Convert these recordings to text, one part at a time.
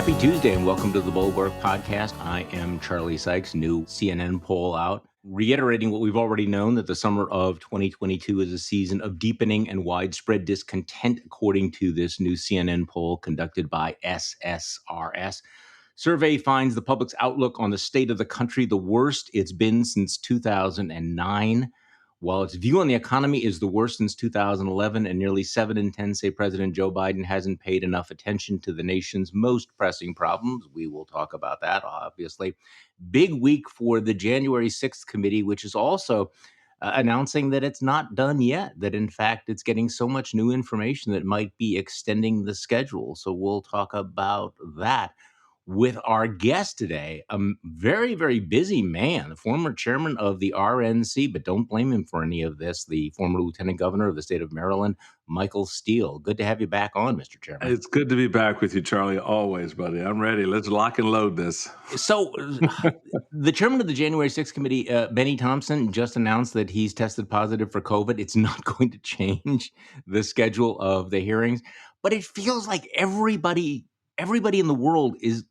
Happy Tuesday and welcome to the Bulwark podcast. I am Charlie Sykes. New CNN poll out, reiterating what we've already known, that the summer of 2022 is a season of deepening and widespread discontent, according to this new CNN poll conducted by SSRS. Survey finds the public's outlook on the state of the country the worst it's been since 2009. While its view on the economy is the worst since 2011, and nearly 7 in 10 say President Joe Biden hasn't paid enough attention to the nation's most pressing problems. We will talk about that, obviously. Big week for the January 6th committee, which is also announcing that it's not done yet, that in fact it's getting so much new information that might be extending the schedule. So we'll talk about that with our guest today, a very, very busy man, the former chairman of the RNC, but don't blame him for any of this, the former lieutenant governor of the state of Maryland, Michael Steele. Good to have you back on, Mr. Chairman. It's good to be back with you, Charlie, always, buddy. I'm ready. Let's lock and load this. So the chairman of the January 6th committee, Benny Thompson, just announced that he's tested positive for COVID. It's not going to change the schedule of the hearings, but it feels like everybody in the world is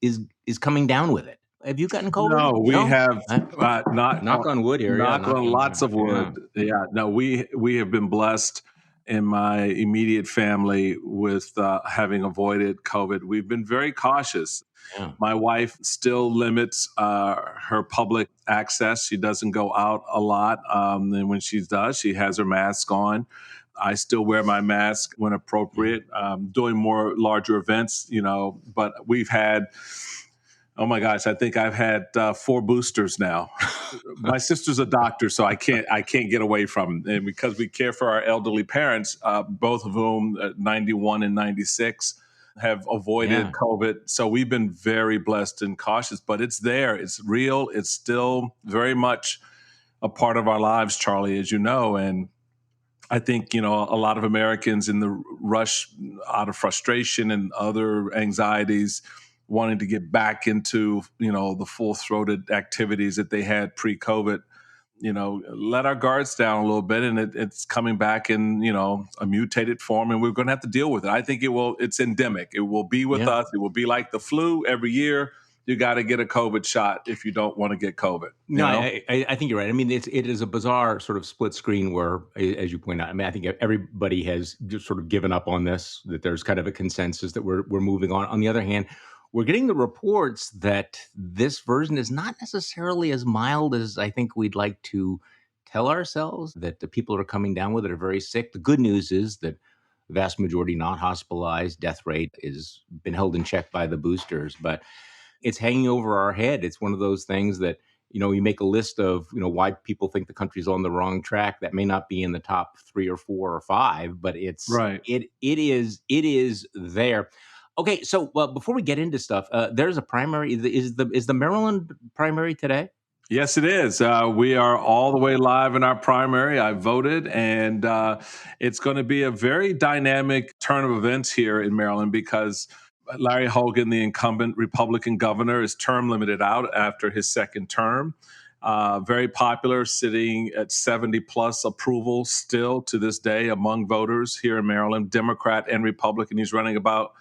coming down with it. Have you gotten COVID? No, we have not. Knock on wood here. Knock on lots of wood. Yeah. No, we have been blessed in my immediate family with having avoided COVID. We've been very cautious. Yeah. My wife still limits her public access. She doesn't go out a lot. And when she does, she has her mask on. I still wear my mask when appropriate, doing more larger events, but we've had, oh my gosh, I think I've had 4 boosters now. My sister's a doctor, so I can't get away from them. And because we care for our elderly parents, both of whom, 91 and 96, have avoided COVID. So we've been very blessed and cautious, but it's there. It's real. It's still very much a part of our lives, Charlie, as you know. And I think, a lot of Americans in the rush out of frustration and other anxieties wanting to get back into, the full-throated activities that they had pre-COVID, let our guards down a little bit, and it's coming back in, a mutated form, and we're going to have to deal with it. I think it's endemic. It will be with us. It will be like the flu every year. You got to get a COVID shot if you don't want to get COVID. I think you're right. I mean, it is a bizarre sort of split screen where, as you point out, I think everybody has just sort of given up on this, that there's kind of a consensus that we're moving on. On the other hand, we're getting the reports that this version is not necessarily as mild as I think we'd like to tell ourselves, that the people who are coming down with it are very sick. The good news is that the vast majority not hospitalized, death rate has been held in check by the boosters, but it's hanging over our head. It's one of those things that, you make a list of, why people think the country's on the wrong track. That may not be in the top 3 or 4 or 5, but it's right. It is there. Okay, so before we get into stuff, there's a primary. Is the Maryland primary today? Yes, it is. We are all the way live in our primary. I voted, and it's going to be a very dynamic turn of events here in Maryland because Larry Hogan, the incumbent Republican governor, is term limited out after his second term. Very popular, sitting at 70 plus approval still to this day among voters here in Maryland, Democrat and Republican. He's running about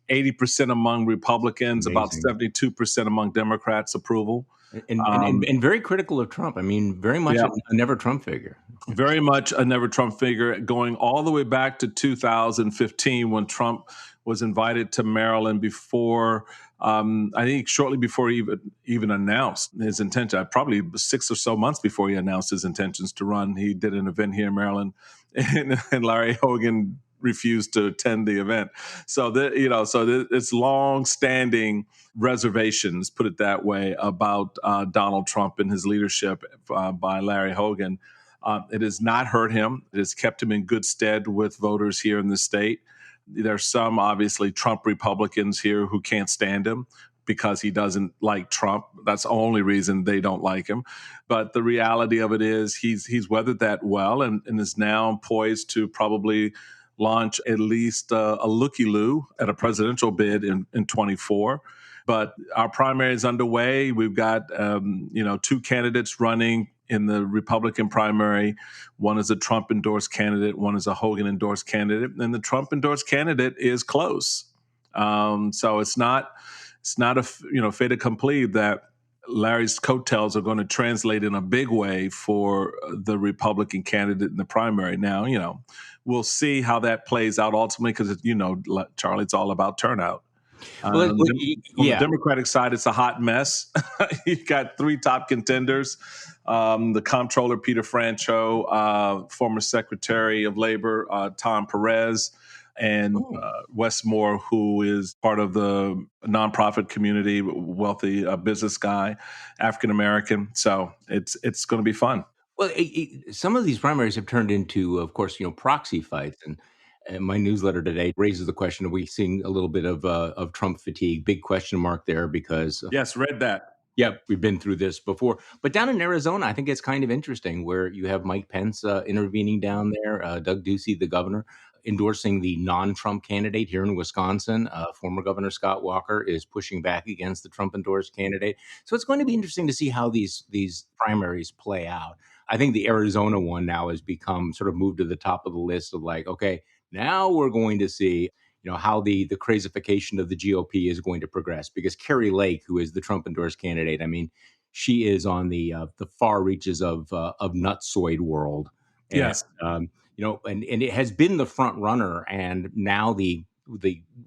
80% among Republicans, amazing. About 72% among Democrats approval. And very critical of Trump. I mean, very much a never Trump figure. Very much a never Trump figure, going all the way back to 2015 when Trump was invited to Maryland before, I think shortly before he even announced his intention, probably 6 or so months before he announced his intentions to run. He did an event here in Maryland, and Larry Hogan refused to attend the event. So it's long-standing reservations, put it that way, about Donald Trump and his leadership by Larry Hogan. It has not hurt him. It has kept him in good stead with voters here in the state. There's some, obviously, Trump Republicans here who can't stand him because he doesn't like Trump. That's the only reason they don't like him. But the reality of it is he's weathered that well and is now poised to probably launch at least a looky-loo at a presidential bid in 24. But our primary is underway. We've got 2 candidates running in the Republican primary. One is a Trump-endorsed candidate. One is a Hogan-endorsed candidate. And the Trump-endorsed candidate is close. So it's not it's not a fait accompli that Larry's coattails are going to translate in a big way for the Republican candidate in the primary. Now, we'll see how that plays out ultimately because, Charlie, it's all about turnout. Well, On the Democratic side, it's a hot mess. You've got three top contenders. The comptroller, Peter Francho, former Secretary of Labor, Tom Perez, and Wes Moore, who is part of the nonprofit community, wealthy business guy, African-American. So it's going to be fun. Well, some of these primaries have turned into, of course, proxy fights. And my newsletter today raises the question: are we seeing a little bit of Trump fatigue? Big question mark there because yes, read that. Yeah, we've been through this before. But down in Arizona, I think it's kind of interesting where you have Mike Pence intervening down there, Doug Ducey, the governor, endorsing the non-Trump candidate here in Wisconsin. Former Governor Scott Walker is pushing back against the Trump-endorsed candidate. So it's going to be interesting to see how these primaries play out. I think the Arizona one now has become sort of moved to the top of the list of like, okay, now we're going to see how the crazification of the GOP is going to progress, because Carrie Lake, who is the Trump endorsed candidate, I mean, she is on the far reaches of nutsoid world. And, yes. And it has been the front runner, and now the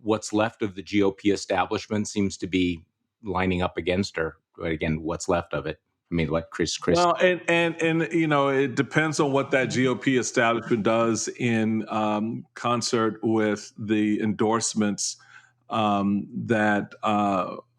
what's left of the GOP establishment seems to be lining up against her. But again, what's left of it? I mean, like Chris. Well, and it depends on what that GOP establishment does in concert with the endorsements that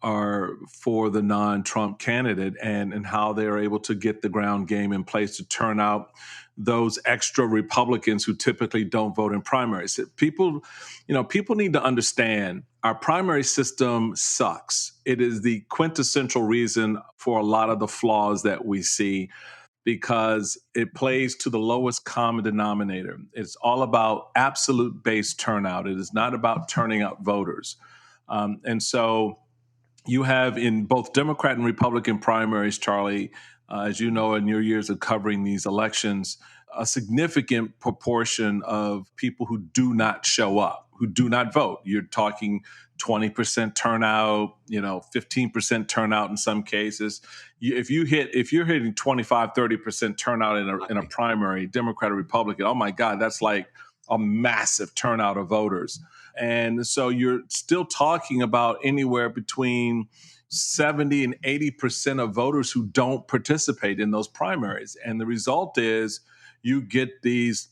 are for the non-Trump candidate, and how they are able to get the ground game in place to turn out those extra Republicans who typically don't vote in primaries. People need to understand our primary system sucks. It is the quintessential reason for a lot of the flaws that we see, because it plays to the lowest common denominator. It's all about absolute base turnout. It is not about turning out voters. And so you have in both Democrat and Republican primaries, Charlie, as you know, in your years of covering these elections, a significant proportion of people who do not show up, who do not vote. You're talking 20% turnout, 15% turnout in some cases. If you're hitting 25, 30% turnout in a primary, Democrat or Republican, oh my God, that's like a massive turnout of voters. And so you're still talking about anywhere between 70 and 80% of voters who don't participate in those primaries. And the result is you get these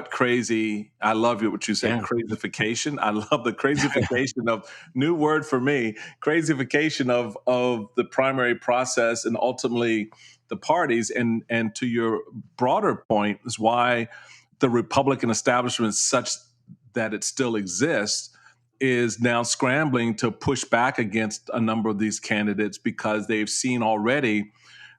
crazy. I love what you said, crazification. I love the crazification of new word for me, crazification of the primary process and ultimately the parties. And to your broader point is why the Republican establishment is such that it still exists, is now scrambling to push back against a number of these candidates, because they've seen already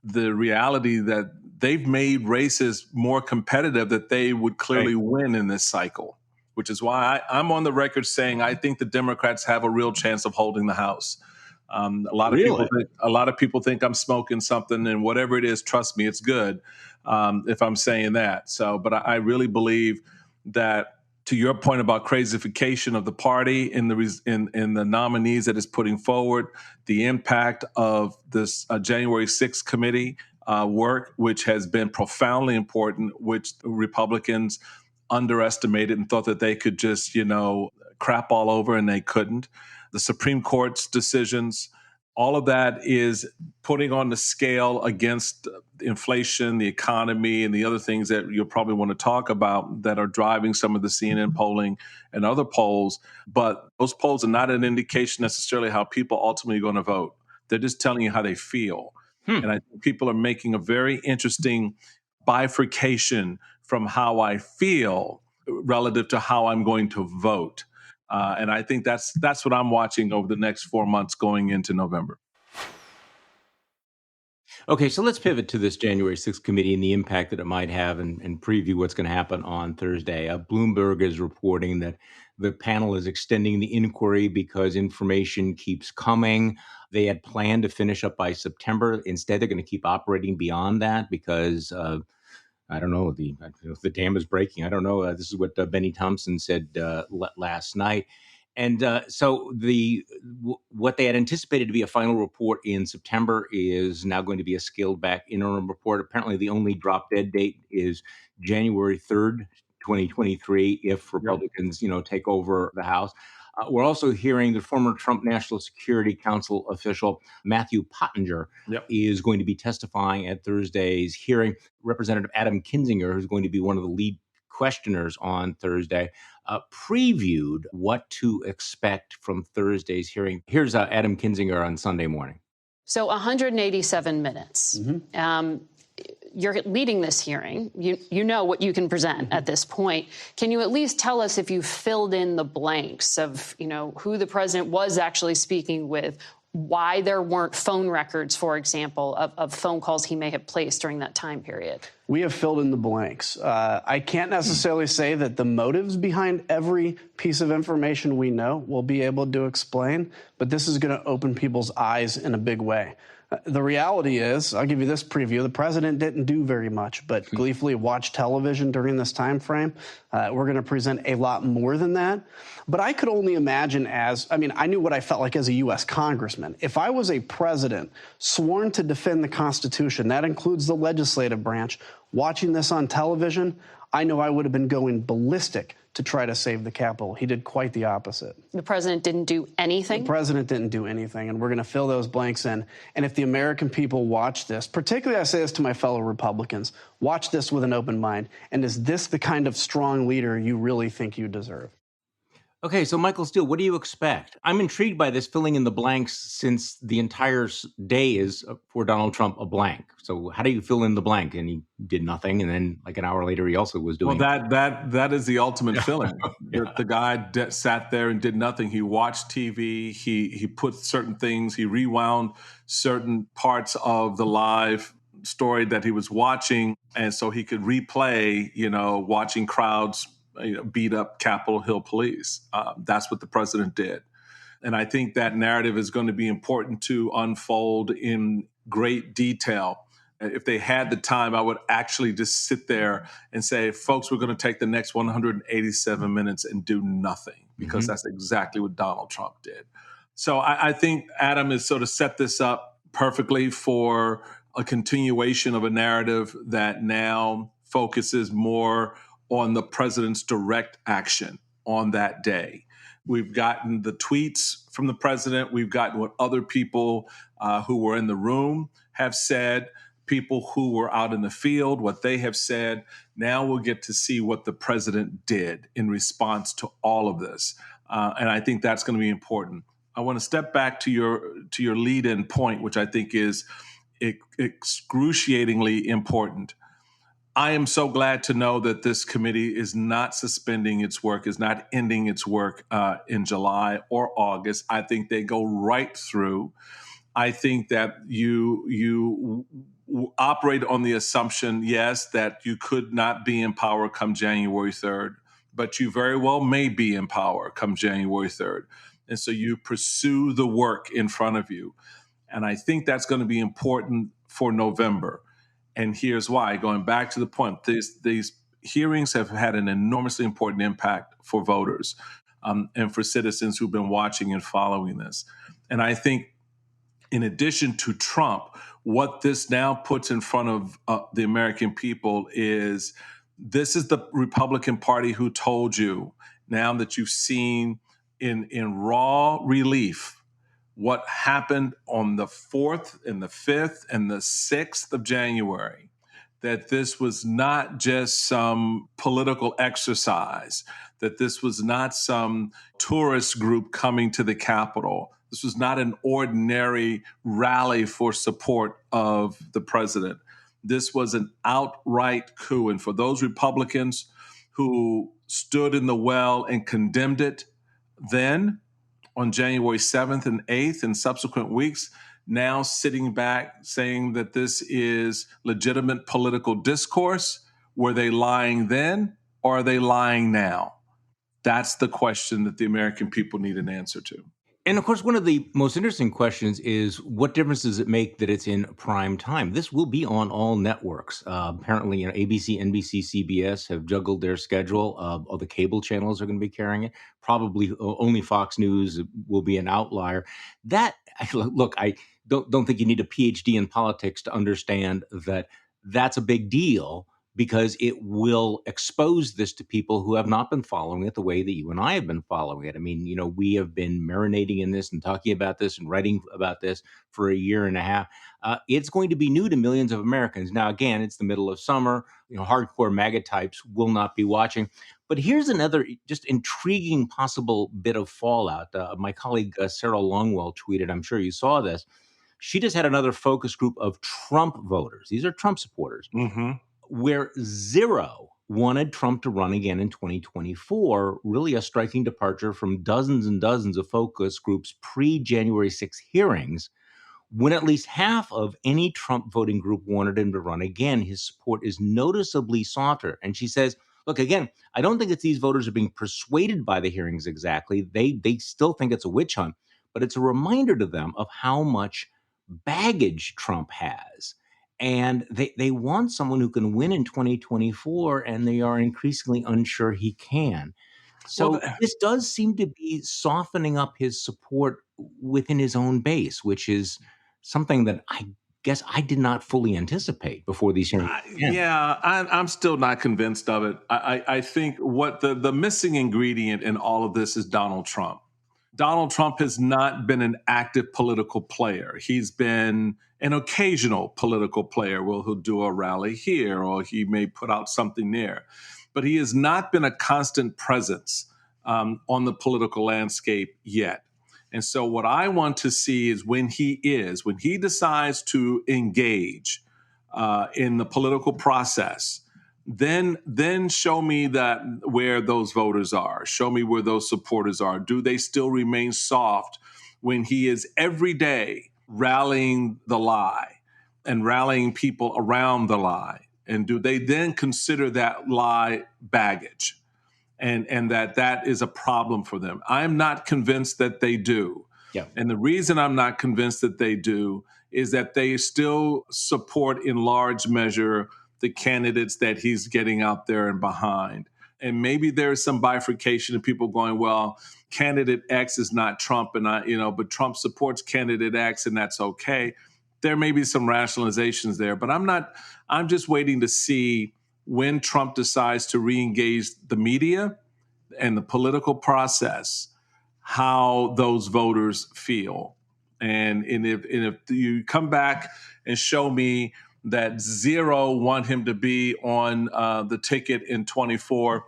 the reality that they've made races more competitive, that they would clearly win in this cycle, which is why I'm on the record saying I think the Democrats have a real chance of holding the House. A lot of people think I'm smoking something, and whatever it is, trust me, it's good if I'm saying that. So, but I really believe that, to your point about crazification of the party in the nominees that it's putting forward, the impact of this January 6th committee work, which has been profoundly important, which Republicans underestimated and thought that they could just, crap all over, and they couldn't. The Supreme Court's decisions, all of that is putting on the scale against inflation, the economy, and the other things that you'll probably want to talk about that are driving some of the CNN polling and other polls. But those polls are not an indication necessarily how people ultimately are going to vote. They're just telling you how they feel. And I think people are making a very interesting bifurcation from how I feel relative to how I'm going to vote. And I think that's what I'm watching over the next 4 months going into November. Okay, so let's pivot to this January 6th committee and the impact that it might have, and preview what's going to happen on Thursday. Bloomberg is reporting that the panel is extending the inquiry because information keeps coming. They had planned to finish up by September. Instead, they're going to keep operating beyond that because I don't know, the dam is breaking. I don't know. This is what Benny Thompson said last night. And so what they had anticipated to be a final report in September is now going to be a scaled back interim report. Apparently, the only drop dead date is January 3rd, 2023, if Republicans, take over the House. We're also hearing the former Trump National Security Council official Matthew Pottinger is going to be testifying at Thursday's hearing. Representative Adam Kinzinger, who's going to be one of the lead questioners on Thursday, previewed what to expect from Thursday's hearing. Here's Adam Kinzinger on Sunday morning. So 187 minutes. You're leading this hearing. You know what you can present at this point. Can you at least tell us if you filled in the blanks of, who the president was actually speaking with, why there weren't phone records, for example, of phone calls he may have placed during that time period? We have filled in the blanks. I can't necessarily say that the motives behind every piece of information we know we'll be able to explain, but this is going to open people's eyes in a big way. The reality is, I'll give you this preview, the president didn't do very much, but gleefully watch television during this time frame. We're going to present a lot more than that. But I could only imagine I knew what I felt like as a U.S. congressman. If I was a president sworn to defend the Constitution, that includes the legislative branch, watching this on television, I know I would have been going ballistic to try to save the Capitol. He did quite the opposite. The president didn't do anything? The president didn't do anything, and we're going to fill those blanks in. And if the American people watch this, particularly I say this to my fellow Republicans, watch this with an open mind. And is this the kind of strong leader you really think you deserve? Okay, so Michael Steele, what do you expect? I'm intrigued by this filling in the blanks since the entire day is for Donald Trump a blank. So how do you fill in the blank? And he did nothing, and then like an hour later, he also was doing. Well, that is the ultimate filling. The guy sat there and did nothing. He watched TV. He put certain things. He rewound certain parts of the live story that he was watching, and so he could replay. Watching crowds beat up Capitol Hill police. That's what the president did. And I think that narrative is going to be important to unfold in great detail. If they had the time, I would actually just sit there and say, folks, we're going to take the next 187 minutes and do nothing, because that's exactly what Donald Trump did. So I think Adam has sort of set this up perfectly for a continuation of a narrative that now focuses more on the president's direct action on that day. We've gotten the tweets from the president. We've gotten what other people who were in the room have said, people who were out in the field, what they have said. Now we'll get to see what the president did in response to all of this. And I think that's going to be important. I want to step back to your lead-in point, which I think is excruciatingly important. I am so glad to know that this committee is not suspending its work, is not ending its work in July or August. I think they go right through. I think that you operate on the assumption, yes, that you could not be in power come January 3rd, but you very well may be in power come January 3rd. And so you pursue the work in front of you. And I think that's going to be important for November. And here's why. Going back to the point, these hearings have had an enormously important impact for voters and for citizens who've been watching and following this. And I think in addition to Trump, what this now puts in front of the American people is this is the Republican Party who told you, now that you've seen in raw relief what happened on the 4th and the 5th and the 6th of January, that this was not just some political exercise, that this was not some tourist group coming to the Capitol. This was not an ordinary rally for support of the president. This was an outright coup. And for those Republicans who stood in the well and condemned it then, on January 7th and 8th and subsequent weeks, now sitting back saying that this is legitimate political discourse. Were they lying then, or are they lying now? That's the question that the American people need an answer to. And of course, one of the most interesting questions is what difference does it make that it's in prime time? This will be on all networks. Apparently, ABC, NBC, CBS have juggled their schedule. All the cable channels are going to be carrying it. Probably only Fox News will be an outlier. Look, I don't think you need a PhD in politics to understand that that's a big deal, because it will expose this to people who have not been following it the way that you and I have been following it. I mean, we have been marinating in this and talking about this and writing about this for a year and a half. It's going to be new to millions of Americans. Now, again, it's the middle of summer. Hardcore MAGA types will not be watching. But here's another just intriguing possible bit of fallout. My colleague Sarah Longwell tweeted, I'm sure you saw this. She just had another focus group of Trump voters. These are Trump supporters. Mm-hmm. Where zero wanted Trump to run again in 2024, really a striking departure from dozens and dozens of focus groups pre-January 6 hearings. When at least half of any Trump voting group wanted him to run again, his support is noticeably softer. And she says, look, again, I don't think it's these voters are being persuaded by the hearings exactly. They still think it's a witch hunt, but it's a reminder to them of how much baggage Trump has. And they want someone who can win in 2024, and they are increasingly unsure he can. So this does seem to be softening up his support within his own base, which is something that I guess I did not fully anticipate before these hearings. I'm still not convinced of it. I think what the missing ingredient in all of this is Donald Trump. Donald Trump has not been an active political player. He's been an occasional political player. Well, he'll do a rally here, or he may put out something there. But he has not been a constant presence on the political landscape yet. And so what I want to see is when he decides to engage in the political process, then show me that where those voters are. Show me where those supporters are. Do they still remain soft when he is every day rallying the lie and rallying people around the lie? And do they then consider that lie baggage and that is a problem for them? I'm not convinced that they do. Yeah. And the reason I'm not convinced that they do is that they still support in large measure the candidates that he's getting out there and behind. And maybe there's some bifurcation of people going, well, candidate X is not Trump, but Trump supports candidate X, and that's okay. There may be some rationalizations there, but I'm just waiting to see when Trump decides to reengage the media and the political process, how those voters feel. And if you come back and show me that zero want him to be on the ticket in 24,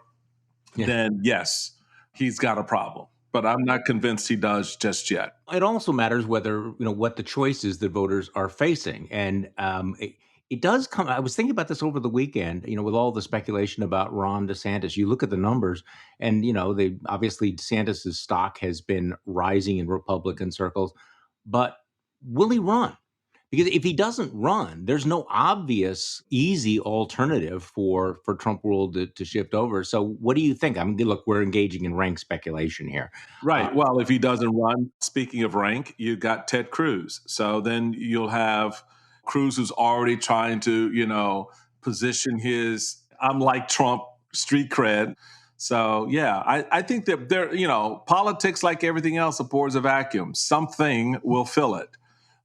then yes, he's got a problem. But I'm not convinced he does just yet. It also matters whether, what the choices that voters are facing. And it does come, I was thinking about this over the weekend, with all the speculation about Ron DeSantis. You look at the numbers and, obviously DeSantis' stock has been rising in Republican circles, but will he run? Because if he doesn't run, there's no obvious, easy alternative for Trump world to shift over. So what do you think? I mean, look, we're engaging in rank speculation here. Right. Well, if he doesn't run, speaking of rank, you got Ted Cruz. So then you'll have Cruz who's already trying to, position his I'm like Trump street cred. So, yeah, I think that politics, like everything else, abhors a vacuum. Something will fill it.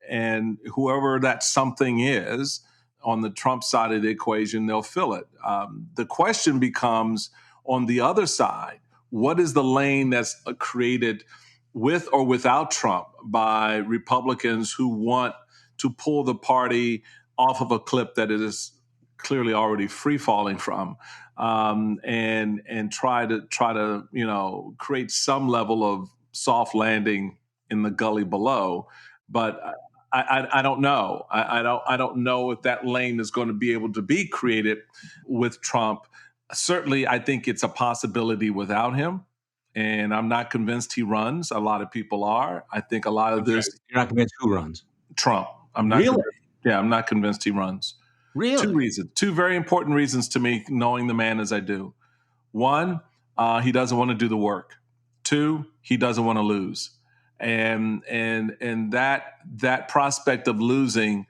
And whoever that something is on the Trump side of the equation, they'll fill it. The question becomes on the other side, what is the lane that's created with or without Trump by Republicans who want to pull the party off of a cliff that it is clearly already free falling from, and try to create some level of soft landing in the gully below. But I don't know. I don't know if that lane is going to be able to be created with Trump. Certainly, I think it's a possibility without him. And I'm not convinced he runs. A lot of people are. I think a lot of this. You're not convinced who runs? Trump. I'm not. Really? I'm not convinced he runs. Really? Two reasons. Two very important reasons to me, knowing the man as I do. One, he doesn't want to do the work. Two, he doesn't want to lose. and that prospect of losing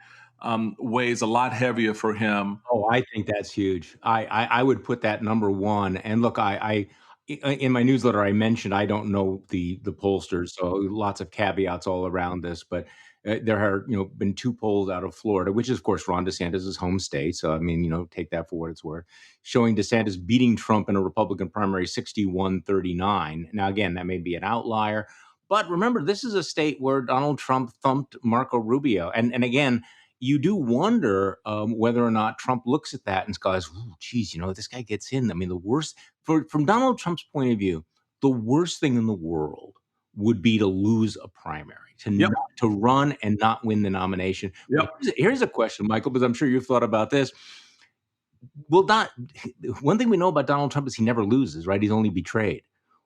weighs a lot heavier for him. Oh, I think that's huge. I would put that number one. And look, I in my newsletter I mentioned I don't know the pollsters, so lots of caveats all around this. But there are been two polls out of Florida, which is of course Ron DeSantis' home state. So I mean take that for what it's worth, showing DeSantis beating Trump in a Republican primary 61-39. Now again, that may be an outlier, but remember this is a state where Donald Trump thumped Marco Rubio, and again, you do wonder whether or not Trump looks at that and goes, "Ooh, geez, this guy gets in." I mean, the worst from Donald Trump's point of view, the worst thing in the world would be to lose a primary, to run and not win the nomination. Yep. Here's a question, Michael, because I'm sure you've thought about this. Well, one thing we know about Donald Trump is he never loses, right? He's only betrayed.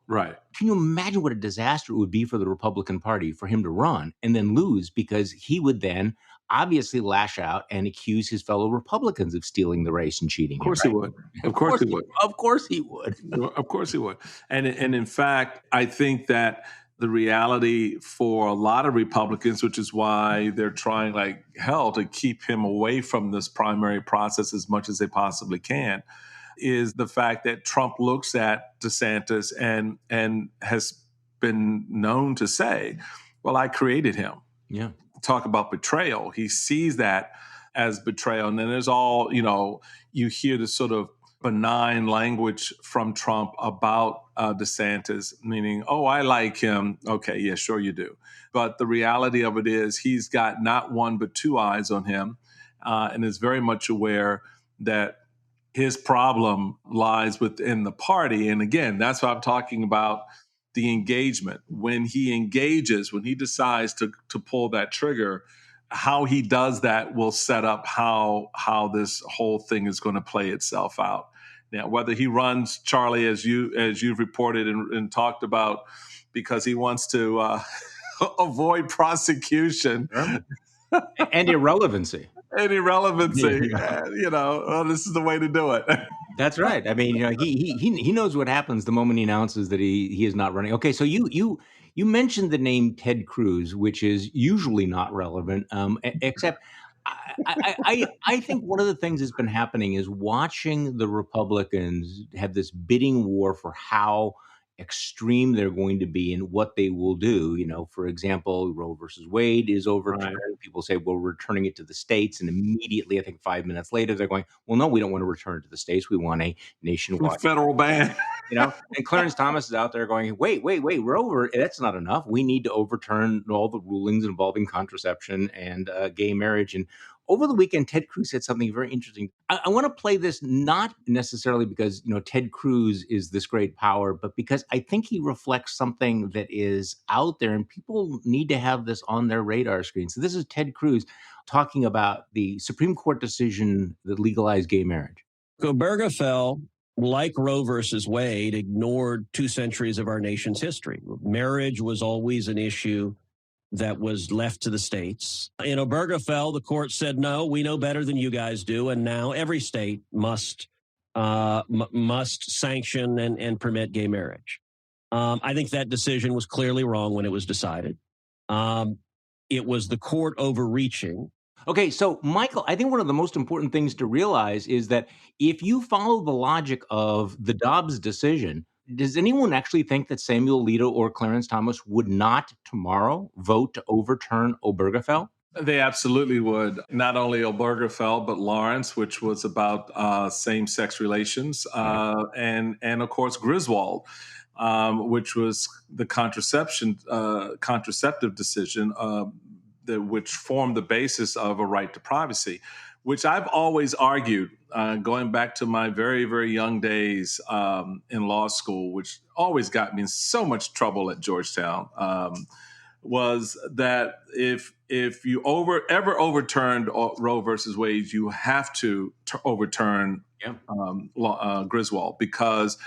Right. Can you imagine what a disaster it would be for the Republican Party for him to run and then lose, because he would then obviously lash out and accuse his fellow Republicans of stealing the race and cheating? Of course he would. Of course he would. Of course he would. Of course he would. And in fact, I think that the reality for a lot of Republicans, which is why they're trying like hell to keep him away from this primary process as much as they possibly can, is the fact that Trump looks at DeSantis and has been known to say, well, I created him. Yeah. Talk about betrayal. He sees that as betrayal. And then there's all, you hear this sort of benign language from Trump about DeSantis, meaning, oh, I like him. Okay, yeah, sure you do. But the reality of it is he's got not one but two eyes on him, and is very much aware that his problem lies within the party. And again, that's what I'm talking about, the engagement. When he engages, when he decides to pull that trigger, how he does that will set up how this whole thing is going to play itself out. Now, whether he runs, Charlie, as you've reported and talked about, because he wants to avoid prosecution and irrelevancy. And irrelevancy, this is the way to do it. That's right. I mean, he knows what happens the moment he announces that he is not running. Okay, so you mentioned the name Ted Cruz, which is usually not relevant, except I think one of the things that's been happening is watching the Republicans have this bidding war for how extreme they're going to be and what they will do. For example, Roe versus Wade is overturned. Right. People say, well, we're returning it to the states. And immediately, I think 5 minutes later, they're going, well, no, we don't want to return it to the states. We want a nationwide federal ban. And Clarence Thomas is out there going, wait, Roe, that's not enough. We need to overturn all the rulings involving contraception and gay marriage. And over the weekend, Ted Cruz said something very interesting. I want to play this not necessarily because, Ted Cruz is this great power, but because I think he reflects something that is out there and people need to have this on their radar screen. So this is Ted Cruz talking about the Supreme Court decision that legalized gay marriage. Obergefell, like Roe versus Wade, ignored 2 centuries of our nation's history. Marriage was always an issue that was left to the states. In Obergefell, the court said, no, we know better than you guys do, and now every state must sanction and permit gay marriage. I think that decision was clearly wrong when it was decided. It was the court overreaching. Okay, so Michael, I think one of the most important things to realize is that if you follow the logic of the Dobbs decision, does anyone actually think that Samuel Alito or Clarence Thomas would not tomorrow vote to overturn Obergefell? They absolutely would. Not only Obergefell, but Lawrence, which was about same-sex relations, and of course Griswold, which was the contraceptive decision, which formed the basis of a right to privacy, which I've always argued, going back to my very, very young days in law school, which always got me in so much trouble at Georgetown, was that if you ever overturned Roe versus Wade, you have to overturn Griswold, because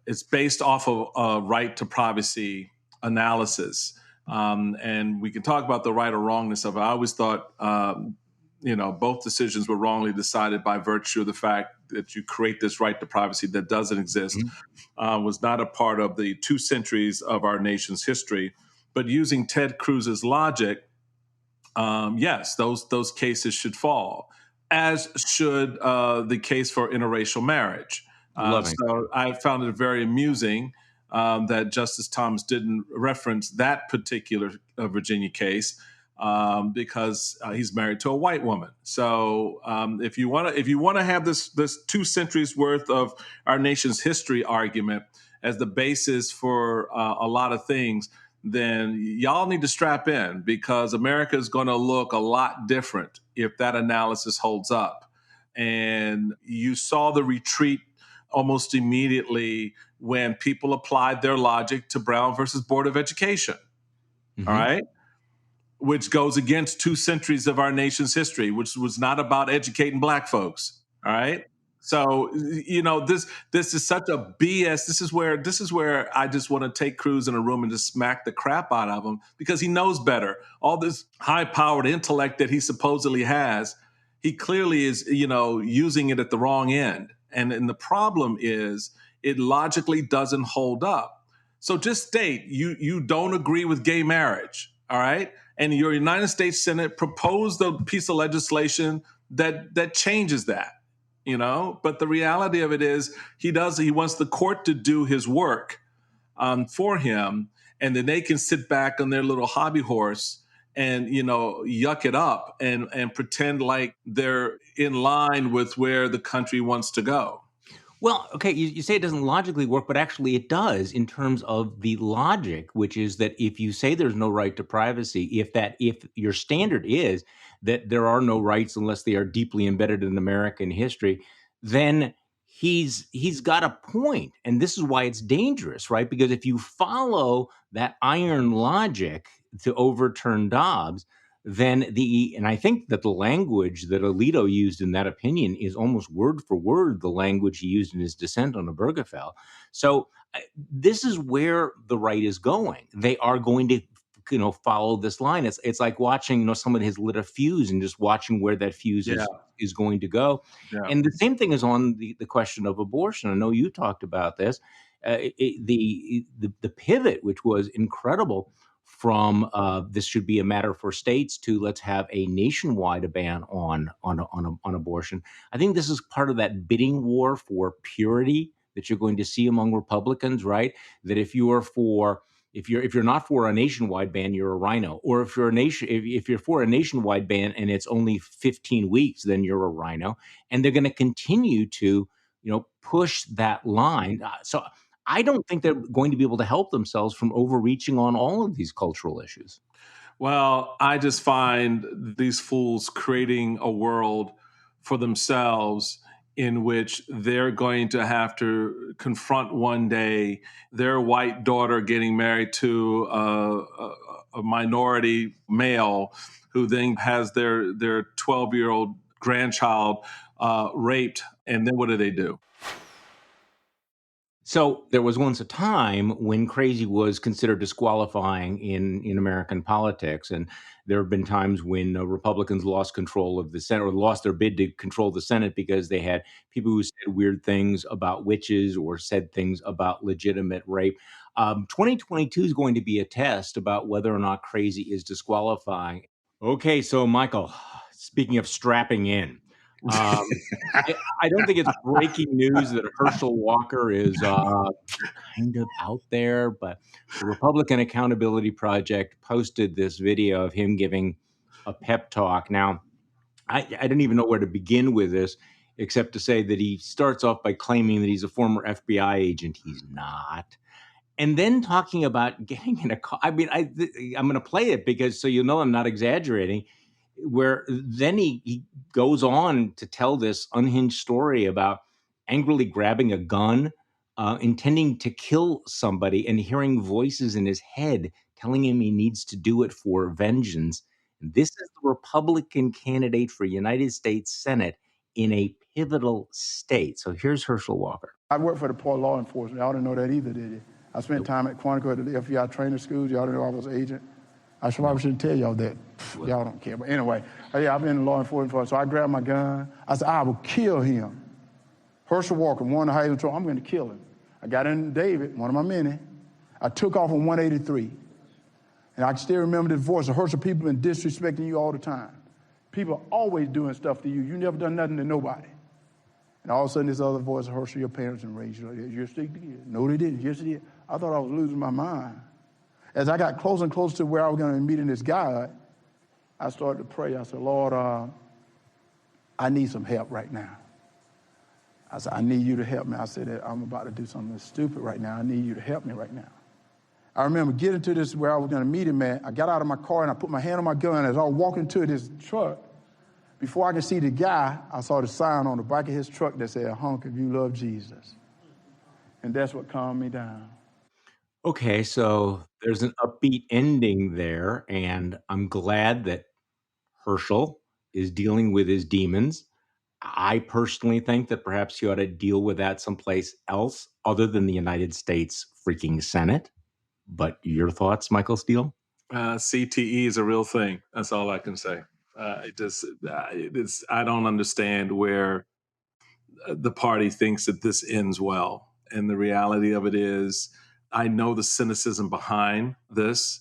it's based off of a right to privacy analysis. And we can talk about the right or wrongness of it. I always thought, both decisions were wrongly decided by virtue of the fact that you create this right to privacy that doesn't exist, was not a part of the 2 centuries of our nation's history. But using Ted Cruz's logic, yes, those cases should fall, as should the case for interracial marriage. So I found it very amusing that Justice Thomas didn't reference that particular Virginia case because he's married to a white woman. So if you want to have this 2 centuries worth of our nation's history argument as the basis for a lot of things, then y'all need to strap in, because America is going to look a lot different if that analysis holds up. And you saw the retreat almost immediately when people applied their logic to Brown versus Board of Education. All right? Which goes against 2 centuries of our nation's history, which was not about educating Black folks. All right? So, this is such a BS. This is where I just want to take Cruz in a room and just smack the crap out of him, because he knows better. All this high-powered intellect that he supposedly has, he clearly is, using it at the wrong end. And the problem is it logically doesn't hold up. So just state you don't agree with gay marriage, all right? And your United States Senate proposed a piece of legislation that changes that. But the reality of it is he wants the court to do his work for him, and then they can sit back on their little hobby horse and, yuck it up and pretend like they're in line with where the country wants to go. Well, okay, you say it doesn't logically work, but actually it does in terms of the logic, which is that if you say there's no right to privacy, if your standard is that there are no rights unless they are deeply embedded in American history, then he's got a point. And this is why it's dangerous, right? Because if you follow that iron logic to overturn Dobbs, then and I think that the language that Alito used in that opinion is almost word for word the language he used in his dissent on Obergefell. So this is where the right is going. They are going to follow this line. It's like watching someone has lit a fuse and just watching where that fuse is going to go. Yeah. And the same thing is on the question of abortion. I know you talked about this. The pivot, which was incredible, from this should be a matter for states to let's have a nationwide ban on abortion. I think this is part of that bidding war for purity that you're going to see among Republicans, right? That if you're not for a nationwide ban, you're a rhino, or if you're for a nationwide ban and it's only 15 weeks, then you're a rhino, and they're going to continue to push that line. So I don't think they're going to be able to help themselves from overreaching on all of these cultural issues. Well, I just find these fools creating a world for themselves in which they're going to have to confront one day their white daughter getting married to a minority male who then has their 12-year-old grandchild raped. And then what do? So there was once a time when crazy was considered disqualifying in American politics. And there have been times when Republicans lost control of the Senate, or lost their bid to control the Senate, because they had people who said weird things about witches or said things about legitimate rape. 2022 is going to be a test about whether or not crazy is disqualifying. Okay, so Michael, speaking of strapping in, I don't think it's breaking news that Herschel Walker is kind of out there, but the Republican Accountability Project posted this video of him giving a pep talk. Now, I didn't even know where to begin with this, except to say that he starts off by claiming that he's a former FBI agent. He's not. And then talking about getting in a car. I mean, I'm going to play it because so I'm not exaggerating. Where then he goes on to tell this unhinged story about angrily grabbing a gun, intending to kill somebody, and hearing voices in his head telling him he needs to do it for vengeance. And this is the Republican candidate for United States Senate in a pivotal state. So here's Herschel Walker. I work for the Department of Law Enforcement. Y'all didn't know that either, did you? I spent time at Quantico at the FBI training schools. Y'all didn't know I was an agent. I probably shouldn't tell y'all that. Y'all don't care. But anyway, I've been in law enforcement, so I grabbed my gun. I said, I will kill him. Herschel Walker, one of the highest control, I'm going to kill him. I got in David, one of my men. I took off on 183. And I can still remember the voice of Herschel. People been disrespecting you all the time. People always doing stuff to you. You never done nothing to nobody. And all of a sudden, this other voice of Herschel, your parents didn't raise you like that. Yes, they did. No, they didn't. Yes, they did. I thought I was losing my mind. As I got closer and closer to where I was going to meet this guy, I started to pray. I said, Lord, I need some help right now. I said, I need you to help me. I said, I'm about to do something stupid right now. I need you to help me right now. I remember getting to this where I was going to meet him at. I got out of my car and I put my hand on my gun. As I was walking to this truck, before I could see the guy, I saw the sign on the back of his truck that said, honk if you love Jesus. And that's what calmed me down. Okay, so there's an upbeat ending there, and I'm glad that Herschel is dealing with his demons. I personally think that perhaps you ought to deal with that someplace else other than the United States freaking Senate. But your thoughts, Michael Steele? CTE is a real thing. That's all I can say. I don't understand where the party thinks that this ends well. And the reality of it is, I know the cynicism behind this,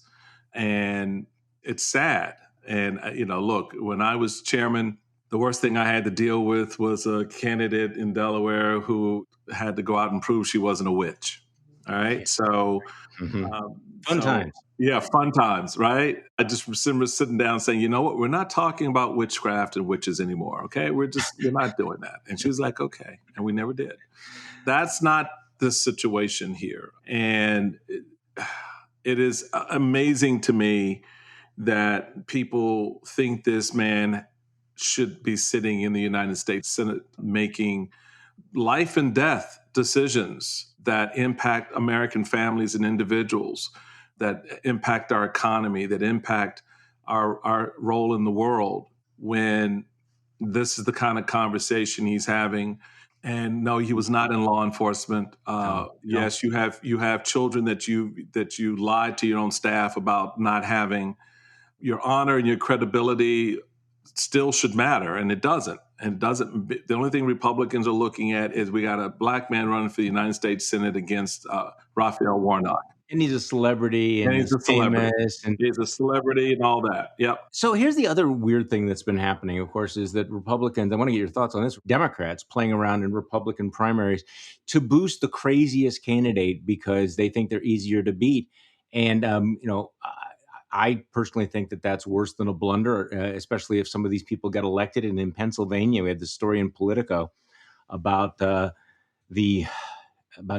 and it's sad. And, look, when I was chairman, the worst thing I had to deal with was a candidate in Delaware who had to go out and prove she wasn't a witch. All right. So, fun times. Yeah, fun times, right? I just remember sitting down saying, you know what? We're not talking about witchcraft and witches anymore, okay? We're not doing that. And she was like, okay. And we never did. That's not the situation here. And it is amazing to me that people think this man should be sitting in the United States Senate making life and death decisions that impact American families and individuals, that impact our economy, that impact our role in the world, when this is the kind of conversation he's having. And no, he was not in law enforcement. Yes, you have children that you lied to your own staff about not having. Your honor and your credibility still should matter, and it doesn't. And it doesn't. The only thing Republicans are looking at is we got a black man running for the United States Senate against Raphael Warnock. And he's a celebrity, and he's a celebrity. Famous, and he's a celebrity and all that. Yep. So here's the other weird thing that's been happening, of course, is that Republicans, I want to get your thoughts on this, Democrats playing around in Republican primaries to boost the craziest candidate because they think they're easier to beat. And, I personally think that that's worse than a blunder, especially if some of these people get elected. And in Pennsylvania, we had this story in Politico about about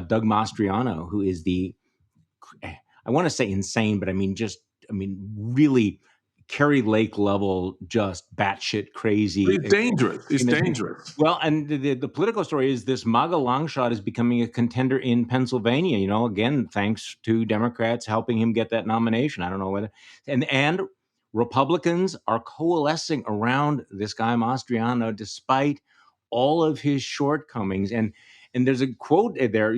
Doug Mastriano, who is I want to say insane, but really Kerry Lake level, just batshit crazy. He's dangerous. He's dangerous. Well, and the Politico story is this MAGA longshot is becoming a contender in Pennsylvania, again, thanks to Democrats helping him get that nomination. I don't know whether, and Republicans are coalescing around this guy Mastriano, despite all of his shortcomings. And there's a quote there,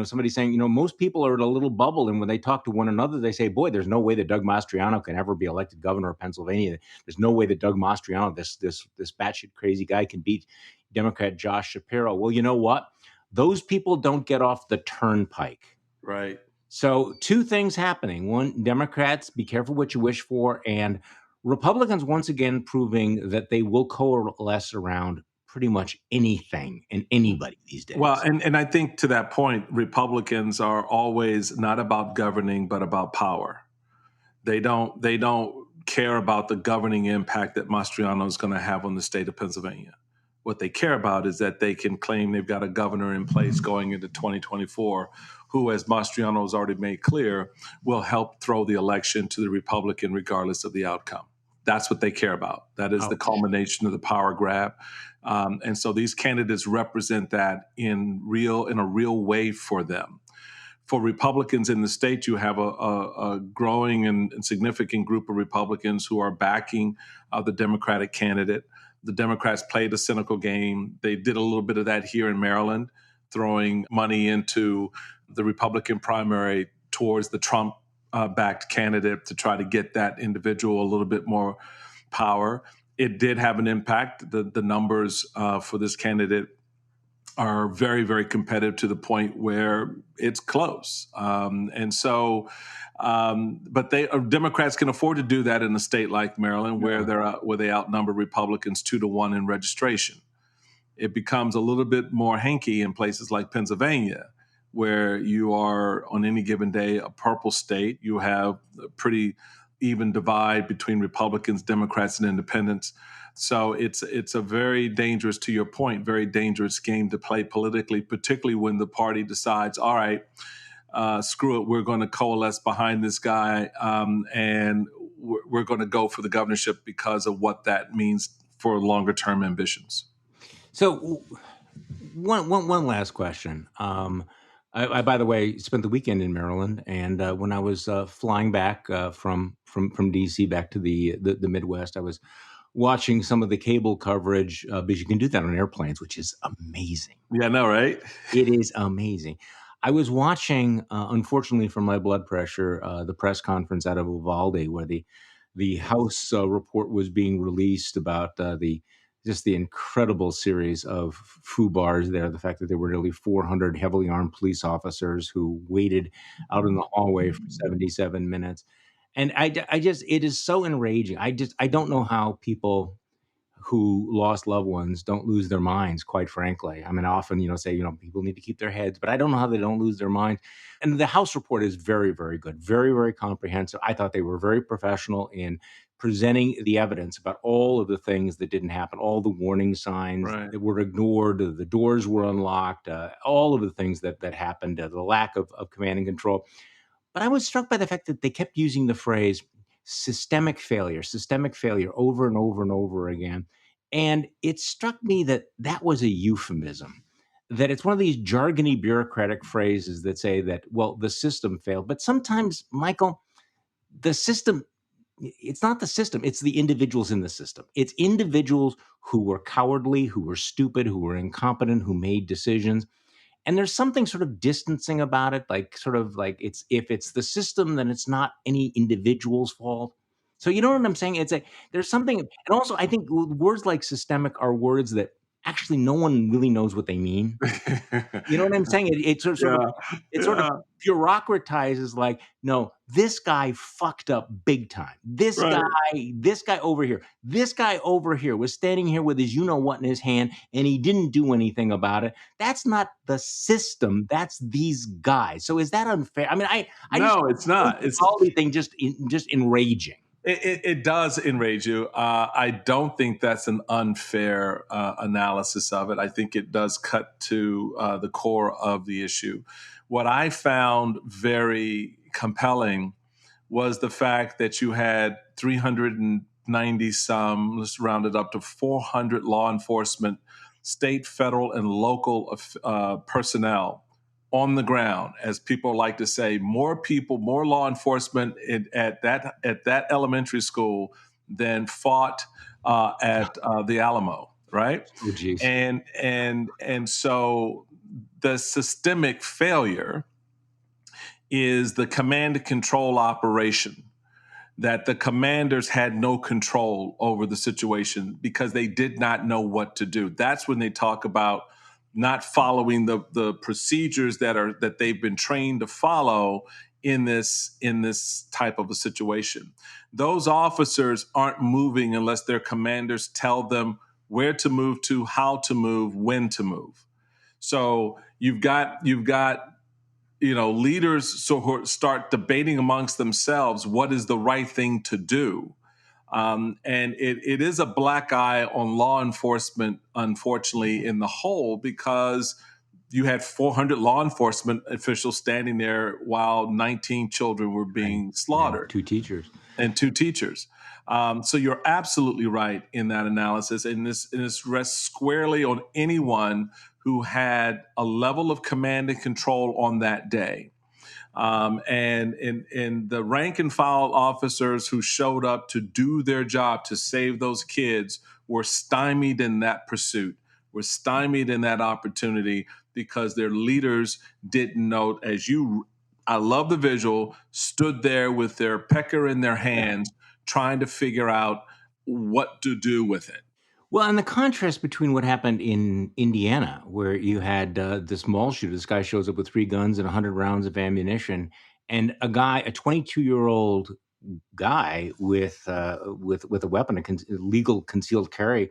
somebody saying, most people are in a little bubble, and when they talk to one another, they say, boy, there's no way that Doug Mastriano can ever be elected governor of Pennsylvania. There's no way that Doug Mastriano, this batshit crazy guy, can beat Democrat Josh Shapiro. Well, you know what? Those people don't get off the turnpike. Right. So two things happening. One, Democrats, be careful what you wish for, and Republicans once again proving that they will coalesce around pretty much anything and anybody these days. Well, and I think to that point, Republicans are always not about governing, but about power. They don't care about the governing impact that Mastriano is going to have on the state of Pennsylvania. What they care about is that they can claim they've got a governor in place going into 2024 who, as Mastriano has already made clear, will help throw the election to the Republican regardless of the outcome. That's what they care about. That is the culmination of the power grab. And so these candidates represent that in a real way for them. For Republicans in the state, you have a growing and significant group of Republicans who are backing the Democratic candidate. The Democrats played a cynical game. They did a little bit of that here in Maryland, throwing money into the Republican primary towards the Trump backed candidate to try to get that individual a little bit more power. It did have an impact. The numbers for this candidate are very, very competitive to the point where it's close. But Democrats can afford to do that in a state like Maryland, where they outnumber Republicans 2-1 in registration. It becomes a little bit more hanky in places like Pennsylvania, where you are on any given day a purple state. You have a pretty even divide between Republicans, Democrats, and independents. So it's a very dangerous, to your point, very dangerous game to play politically, particularly when the party decides, all right, screw it, we're going to coalesce behind this guy, and we're going to go for the governorship because of what that means for longer term ambitions. So one last question. I, by the way, spent the weekend in Maryland, and when I was flying back from D.C. back to the Midwest, I was watching some of the cable coverage because you can do that on airplanes, which is amazing. Yeah, I know, right? It is amazing. I was watching, unfortunately for my blood pressure, the press conference out of Uvalde, where the House report was being released about the incredible series of FUBARs there, the fact that there were nearly 400 heavily armed police officers who waited out in the hallway for 77 minutes. And I just, it is so enraging. I don't know how people who lost loved ones don't lose their minds, quite frankly. I mean, I often, say, people need to keep their heads, but I don't know how they don't lose their minds. And the House report is very, very good, very, very comprehensive. I thought they were very professional in presenting the evidence about all of the things that didn't happen, all the warning signs that were ignored, the doors were unlocked, all of the things that happened, the lack of command and control. But I was struck by the fact that they kept using the phrase systemic failure over and over and over again. And it struck me that was a euphemism, that it's one of these jargony bureaucratic phrases that say that, well, the system failed. But sometimes, Michael, the system, it's not the system, it's the individuals in the system. It's individuals who were cowardly, who were stupid, who were incompetent, who made decisions. And there's something sort of distancing about it, like it's, if it's the system, then it's not any individual's fault. So you know what I'm saying? There's something, and also I think words like systemic are words that actually no one really knows what they mean. You know what I'm saying? It sort of bureaucratizes, like, no, this guy fucked up big time. This guy over here was standing here with his what in his hand, and he didn't do anything about it. That's not the system. That's these guys. So is that unfair? I mean, no, it's not. It's all the thing just enraging. It does enrage you. I don't think that's an unfair analysis of it. I think it does cut to the core of the issue. What I found very compelling was the fact that you had 390 some, let's round it up to 400 law enforcement, state, federal, and local personnel on the ground, as people like to say, more people, more law enforcement at that elementary school than fought at the Alamo, right? Oh, geez. And so the systemic failure is the command and control operation, that the commanders had no control over the situation because they did not know what to do. That's when they talk about not following the procedures that they've been trained to follow in this type of a situation. Those officers aren't moving unless their commanders tell them where to move to, how to move, when to move. So you've got leaders start debating amongst themselves what is the right thing to do. And it is a black eye on law enforcement, unfortunately, in the whole, because you had 400 law enforcement officials standing there while 19 children were being slaughtered. And two teachers. So you're absolutely right in that analysis. And this rests squarely on anyone who had a level of command and control on that day. And the rank and file officers who showed up to do their job to save those kids were stymied in that pursuit, were stymied in that opportunity because their leaders didn't know, I love the visual, stood there with their pecker in their hands trying to figure out what to do with it. Well, and the contrast between what happened in Indiana, where you had this mall shooter, this guy shows up with 3 guns and 100 rounds of ammunition, and a 22-year-old guy with a weapon, a legal concealed carry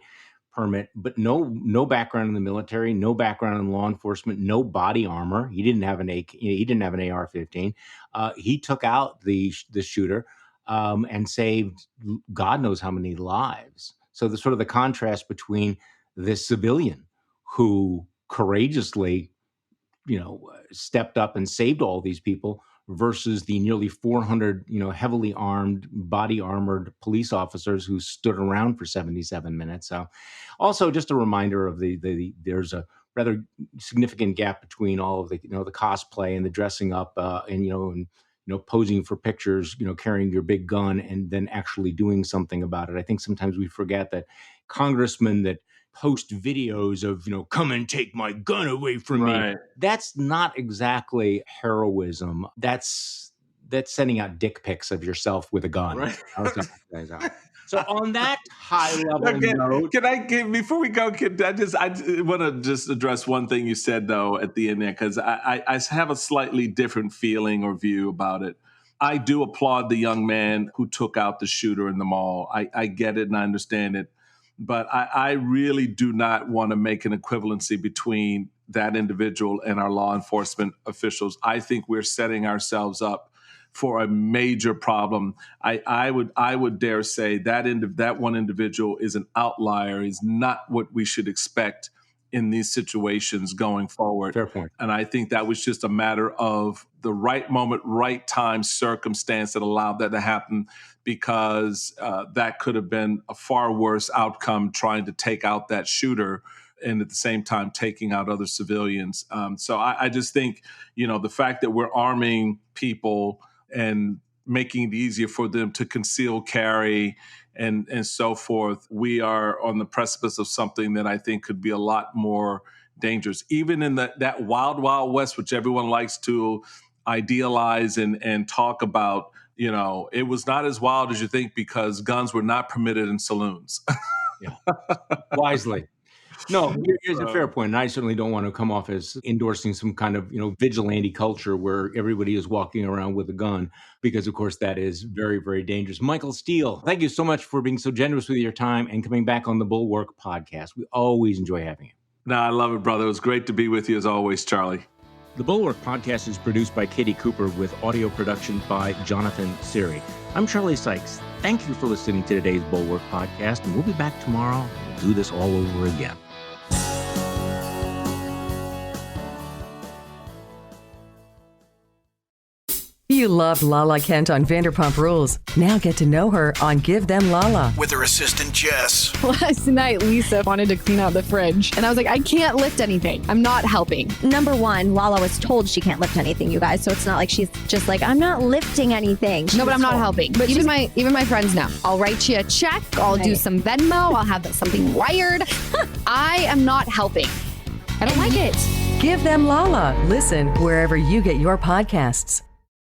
permit, but no background in the military, no background in law enforcement, no body armor. He didn't have an AR-15. He took out the shooter and saved God knows how many lives. So the sort of the contrast between this civilian who courageously, stepped up and saved all these people versus the nearly 400, heavily armed, body armored police officers who stood around for 77 minutes. So also just a reminder of there's a rather significant gap between all of the cosplay and the dressing up and posing for pictures, carrying your big gun and then actually doing something about it. I think sometimes we forget that congressmen that post videos of, come and take my gun away from me. That's not exactly heroism. That's sending out dick pics of yourself with a gun. Right. So on that high level note, before we go, I want to just address one thing you said though at the end there, because I have a slightly different feeling or view about it. I do applaud the young man who took out the shooter in the mall. I get it and I understand it. But I really do not want to make an equivalency between that individual and our law enforcement officials. I think we're setting ourselves up for a major problem. I would dare say that one individual is an outlier, is not what we should expect in these situations going forward. Fair point. And I think that was just a matter of the right moment, right time, circumstance that allowed that to happen, because that could have been a far worse outcome trying to take out that shooter and at the same time taking out other civilians. So I just think, the fact that we're arming people and making it easier for them to conceal carry and so forth, we are on the precipice of something that I think could be a lot more dangerous. Even in that wild, wild west, which everyone likes to idealize and talk about, it was not as wild as you think because guns were not permitted in saloons. Yeah, wisely. No, here's a fair point. And I certainly don't want to come off as endorsing some kind of, vigilante culture where everybody is walking around with a gun, because, of course, that is very, very dangerous. Michael Steele, thank you so much for being so generous with your time and coming back on the Bulwark podcast. We always enjoy having you. No, I love it, brother. It was great to be with you as always, Charlie. The Bulwark podcast is produced by Katie Cooper with audio production by Jonathan Siri. I'm Charlie Sykes. Thank you for listening to today's Bulwark podcast, and we'll be back tomorrow. We'll do this all over again. You loved Lala Kent on Vanderpump Rules. Now get to know her on Give Them Lala. With her assistant, Jess. Last night, Lisa wanted to clean out the fridge. And I was like, I can't lift anything. I'm not helping. Number one, Lala was told she can't lift anything, you guys. So it's not like she's just like, I'm not lifting anything. No, but I'm not helping. But even my friends know. I'll write you a check. I'll do some Venmo. I'll have something wired. I am not helping. I don't like it. Give Them Lala. Listen wherever you get your podcasts.